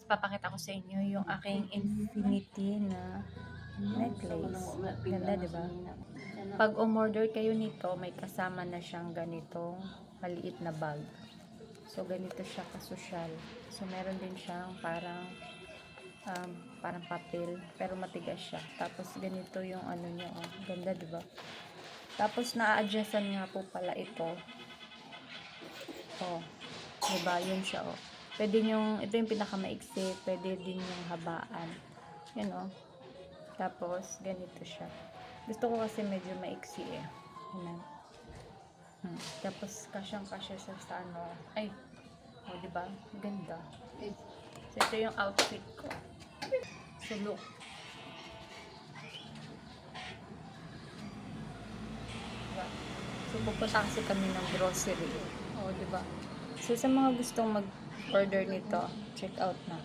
papakita ko sa inyo yung aking infinity na necklace. Ganda, di ba? Pag umorder kayo nito, may kasama na siyang ganitong maliit na bag. So, ganito siya kasosyal. So, meron din siyang parang papel, pero matigas siya. Tapos, ganito yung ano niya, oh. Ganda, di ba? Tapos, na-adjustan nga po pala ito. Oh, di ba? Yun siya, oh. Pwede ito yung pinakamaiksi, pwede din yung habaan. Yun, oh. Tapos, ganito siya. Gusto ko kasi medyo maiksi, eh. Ayan. Tapos, kasyang-kasya siya sa ano. Ay, oh, diba? Ganda. So, ito yung outfit ko. So, look. Diba? So, pupunta kasi kami ng grocery. Oh, diba? So, sa mga gustong mag-order nito, check out na.